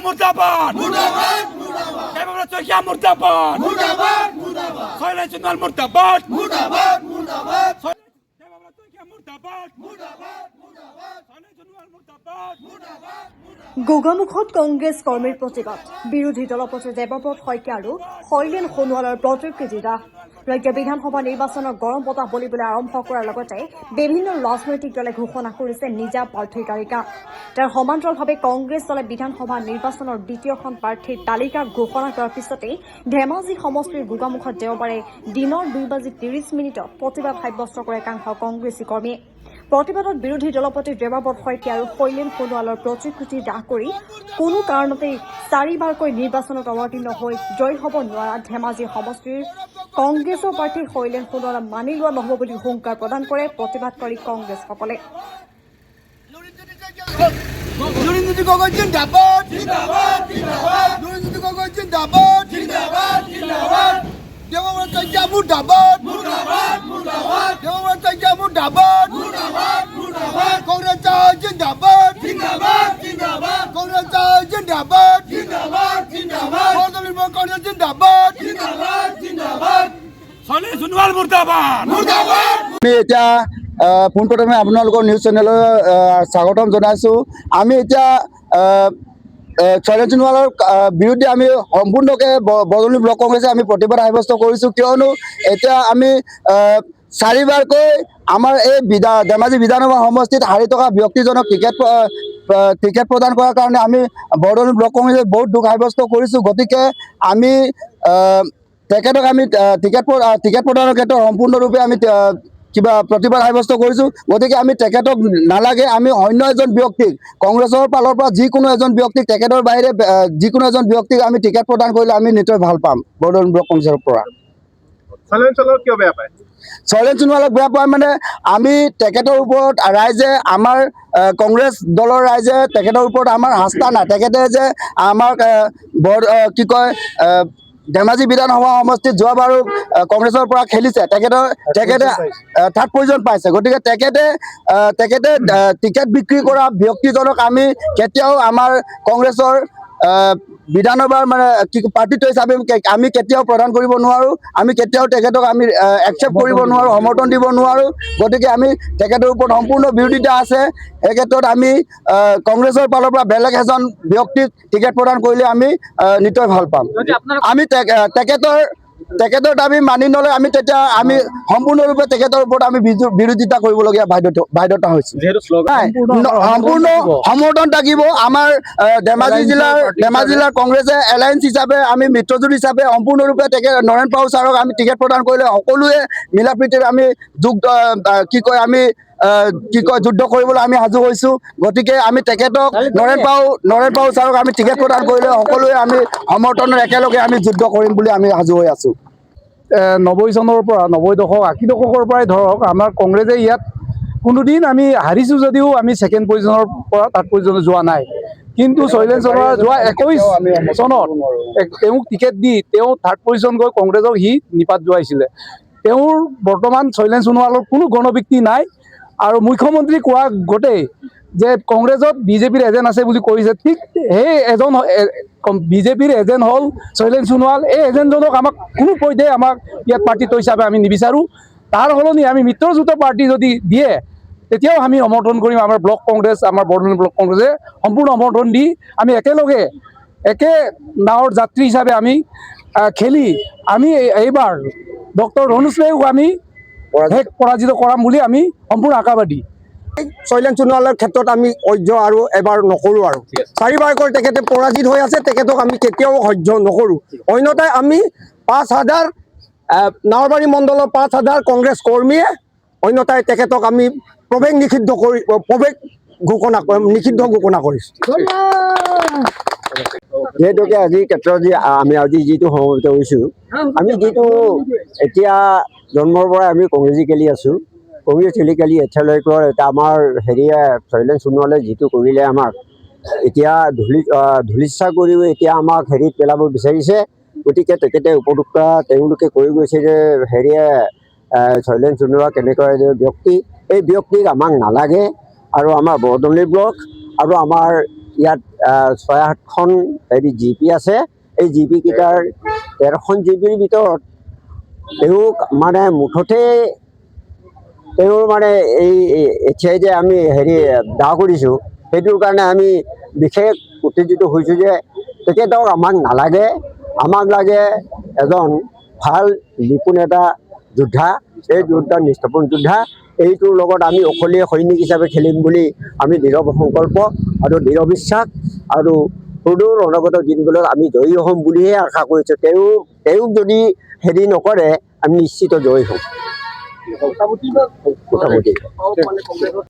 মুর্দাবাদ মুর্দাবাদ মুর্দাবাদ দেবব্রত শইকীয়া মুর্দাবাদ মুর্দাবাদ মুর্দাবাদ শৈলেন সোনোয়াল মুর্দাবাদ মুর্দাবাদ মুর্দাবাদ দেবব্রত শইকীয়া মুর্দাবাদ মুর্দাবাদ মুর্দাবাদ শৈলেন সোনোয়াল মুর্দাবাদ মুর্দাবাদ গোগামুখত কংগ্ৰেছ কৰ্মীৰ প্ৰতিবাদ বিৰোধী দলপতি দেৱব্ৰত শইকীয়া আৰু শৈলেন সোণোৱালৰ প্ৰতিক্ৰিয়া ৰাজ্য বিধানসভা নিৰ্বাচনৰ গৰম বতাহ বলিবলৈ আৰম্ভ কৰাৰ লগতে বিভিন্ন ৰাজনৈতিক দলে ঘোষণা কৰিছে নিজা প্ৰাৰ্থীৰ তালিকা তাৰ সমান্তৰালভাৱে কংগ্ৰেছ দলে বিধানসভা নিৰ্বাচনৰ দ্বিতীয়খন প্ৰাৰ্থীৰ তালিকা ঘোষণা কৰাৰ পিছতেই ধেমাজি সমষ্টিৰ গোগামুখত দেওবাৰে দিনৰ 2:30 প্ৰতিবাদ সাব্যস্ত কৰে একাংশ কংগ্ৰেছী কৰ্মীয়ে প্ৰতিবাদত বিৰোধী দলপতি দেৱব্ৰত শইকীয়া আৰু শৈলেন সোণোৱালৰ প্ৰতিশ্ৰুতি দাহ কৰি কোনো কাৰণতেই 4বাৰকৈ নিৰ্বাচনত অৱতীৰ্ণ হৈ জয়ী হ'ব নোৱাৰা ধেমাজি সমষ্টিৰ কংগ্ৰেছৰ প্ৰাৰ্থী শৈলেন সোণোৱালক মানি লোৱা নহ'ব বুলি হুংকাৰ প্ৰদান কৰে প্ৰতিবাদকাৰী কংগ্ৰেছসকলে দুর্নীতি গগৈ জিন্দাবাদ জিন্দাবাদ জিন্দাবাদ দুর্নীতি গগৈ জিন্দাবাদ জিন্দাবাদ জিন্দাবাদ দেবব্রত শইকীয়া মুর্দাবাদ মুর্দাবাদ মুর্দাবাদ দেবব্রত শইকীয়া মুর্দাবাদ মুর্দাবাদ মুর্দাবাদ কংগ্রেস জিন্দাবাদ জিন্দাবাদ জিন্দাবাদ কংগ্রেস জিন্দাবাদ জিন্দাবাদ জিন্দাবাদ বদলিব কংগ্রেস জিন্দাবাদ জিন্দাবাদ জিন্দাবাদ শৈলেন সোনোৱাল মুৰ্দাবাদ মুৰ্দাবাদ আমি এতিয়া পোনপ্ৰথমে আপোনালোকৰ নিউজ চেনেলৰ স্বাগতম জনাইছোঁ আমি এতিয়া শৈলেন সোণোৱালৰ বিৰুদ্ধে আমি সম্পূৰ্ণকৈ বৰদলৈ ব্লক কংগ্ৰেছে আমি প্ৰতিবাদ সাব্যস্ত কৰিছোঁ কিয়নো এতিয়া আমি 4বাৰকৈ আমাৰ এই ধেমাজি বিধানসভা সমষ্টিত হাৰি থকা ব্যক্তিজনক টিকেট প্ৰদান কৰাৰ কাৰণে আমি বৰদলৈ ব্লক কংগ্ৰেছে বহুত দুখ সাব্যস্ত কৰিছোঁ গতিকে আমি তেখেতক আমি টিকেট প্ৰদানৰ ক্ষেত্ৰত সম্পূৰ্ণৰূপে আমি কিবা প্ৰতিবাদ সাব্যস্ত কৰিছোঁ গতিকে আমি তেখেতক নালাগে আমি অন্য এজন ব্যক্তিক কংগ্ৰেছৰ ফালৰ পৰা যিকোনো এজন ব্যক্তিক তেখেতৰ বাহিৰে যিকোনো এজন ব্যক্তিক আমি টিকেট প্ৰদান কৰিলে আমি নিশ্চয় ভাল পাম বৰদলৈ ব্লক কংগ্ৰেছৰ পৰা শৈলেন সোণোৱালক কিয় বেয়া পায় শৈলেন সোণোৱালক বেয়া পায় মানে আমি তেখেতৰ ওপৰত ৰাইজে আমাৰ কংগ্ৰেছ দলৰ ৰাইজে তেখেতৰ ওপৰত আমাৰ আস্থা নাই তেখেতে যে আমাৰ কি কয় ধেমাজি বিধানসভা সমষ্টিত যোৱাবাৰো কংগ্ৰেছৰ পৰা খেলিছে তেখেতে থাৰ্ড পজিশ্যন পাইছে গতিকে তেখেতে টিকেট বিক্ৰী কৰা ব্যক্তিজনক আমি কেতিয়াও আমাৰ কংগ্ৰেছৰ বিধানসভাৰ মানে কি প্ৰাৰ্থীত্ব হিচাপে আমি কেতিয়াও প্ৰদান কৰিব নোৱাৰোঁ আমি কেতিয়াও তেখেতক আমি একচেপ্ট কৰিব নোৱাৰোঁ সমৰ্থন দিব নোৱাৰোঁ গতিকে আমি তেখেতৰ ওপৰত সম্পূৰ্ণ বিৰোধিতা আছে এই ক্ষেত্ৰত আমি কংগ্ৰেছৰ ফালৰ পৰা বেলেগ এজন ব্যক্তিক টিকেট প্ৰদান কৰিলে আমি নিশ্চয় ভাল পাম আমি তেখেতৰ দাবী মানি নলে আমি তেতিয়া আমি সম্পূৰ্ণৰূপে তেখেতৰ ওপৰত আমি বিৰোধিতা কৰিবলগীয়া বাধ্যতা হৈছে সম্পূৰ্ণ সমৰ্থন থাকিব আমাৰ ধেমাজি জিলাৰ কংগ্ৰেছে এলায়েন্স হিচাপে আমি মিত্ৰজোঁট হিচাপে সম্পূৰ্ণৰূপে নৰেন পাউ ছাৰক আমি টিকেট প্ৰদান কৰিলে সকলোৱে মিলা প্ৰীতিৰে আমি যুদ্ধ কৰিবলৈ আমি সাজু হৈছোঁ গতিকে আমি তেখেতক নৰেন পাউ ছাৰক আমি টিকেট প্ৰদান কৰিলে সকলোৱে আমি সমৰ্থনৰ একেলগে আমি যুদ্ধ কৰিম বুলি আমি সাজু হৈ আছোঁ 90 চনৰ পৰা 90 দশক 80 দশকৰ পৰাই ধৰক আমাৰ কংগ্ৰেছে ইয়াত কোনোদিন আমি হাৰিছোঁ যদিও আমি ছেকেণ্ড পজিশ্যনৰ পৰা থাৰ্ড পজিশ্যনত যোৱা নাই কিন্তু শৈলেন সোণোৱাল যোৱা 21 চনত তেওঁক টিকেট দি তেওঁ থাৰ্ড পজিশ্যন গৈ কংগ্ৰেছক সি নিপাত যোৱাইছিলে তেওঁৰ বৰ্তমান শৈলেন সোণোৱালৰ কোনো গণভিত্তি নাই আৰু মুখ্যমন্ত্ৰী কোৱা গোটেই যে কংগ্ৰেছত বিজেপিৰ এজেণ্ট আছে বুলি কৈছে ঠিক সেই এজন বিজেপিৰ এজেণ্ট হ'ল শৈলেন সোণোৱাল এই এজেণ্টজনক আমাক কোনো পধ্যে আমাক ইয়াত প্ৰাৰ্থীত্ব হিচাপে আমি নিবিচাৰোঁ তাৰ সলনি আমি মিত্ৰজোঁটৰ পাৰ্টি যদি দিয়ে তেতিয়াও আমি সমৰ্থন কৰিম আমাৰ ব্লক কংগ্ৰেছ আমাৰ বৰদলৈ ব্লক কংগ্ৰেছে সম্পূৰ্ণ সমৰ্থন দি আমি একেলগে একে নাৱৰ যাত্ৰী হিচাপে আমি খেলি আমি এইবাৰ ডক্টৰ ৰণোজ পেগুক আমি পৰাজিত কৰাম বুলি আমি সম্পূৰ্ণ আশাবাদী শৈলেন সোণোৱালৰ ক্ষেত্ৰত আমি সহ্য আৰু এবাৰ নকৰোঁ আৰু 4বাৰকৈ তেখেতে পৰাজিত হৈ আছে তেখেতক আমি কেতিয়াও সহ্য নকৰোঁ অন্যথাই আমি 5,000 নাৱৰবাৰী মণ্ডলৰ 5,000 কংগ্ৰেছ কৰ্মীয়ে অন্যথাই তেখেতক আমি নিষিদ্ধ ঘোষণা কৰিছোঁ যিহেতুকে আজিৰ ক্ষেত্ৰত আমি আজি যিটো সমবেত হৈছোঁ আমি যিটো এতিয়া জন্মৰ পৰা আমি কংগ্ৰেছী খেলি আছোঁ কংগ্ৰেছ খেলি এতিয়ালৈকে এতিয়া আমাৰ হেৰিয়ে শৈলেন সোণোৱালে যিটো কৰিলে আমাক এতিয়া ধূলিচ্ছা কৰিও এতিয়া আমাক হেৰিত পেলাব বিচাৰিছে গতিকে তেখেতে উপযুক্ত তেওঁলোকে কৈ গৈছে যে হেৰিয়ে শৈলেন সোণোৱাল কেনেকুৱা এজন ব্যক্তি এই ব্যক্তিক আমাক নালাগে আৰু আমাৰ বৰদলৈ ব্লক আৰু আমাৰ ইয়াত 6-8খন হেৰি GP আছে। এই GP কেইটাৰ 13খন GPৰ ভিতৰত তেওঁক মানে মুঠতে তেওঁৰ মানে এই এতিয়াই যে আমি হেৰি দাহ কৰিছোঁ, সেইটোৰ কাৰণে আমি বিশেষ উত্তেজিত হৈছোঁ যে তেখেতক আমাক নালাগে। আমাক লাগে এজন ভাল নিপুণ এটা যোদ্ধা, এই যোদ্ধা নিষ্ঠাপন যোদ্ধা। এইটোৰ লগত আমি অকলীয়া সৈনিক হিচাপে খেলিম বুলি আমি দৃঢ় সংকল্প আৰু দৃঢ় বিশ্বাস, আৰু সুদূৰ অনাগত দিনবোৰত আমি জয়ী হ'ম বুলিহে আশা কৰিছোঁ। তেওঁক যদি হেৰি নকৰে আমি নিশ্চিত জয়ী হ'ম।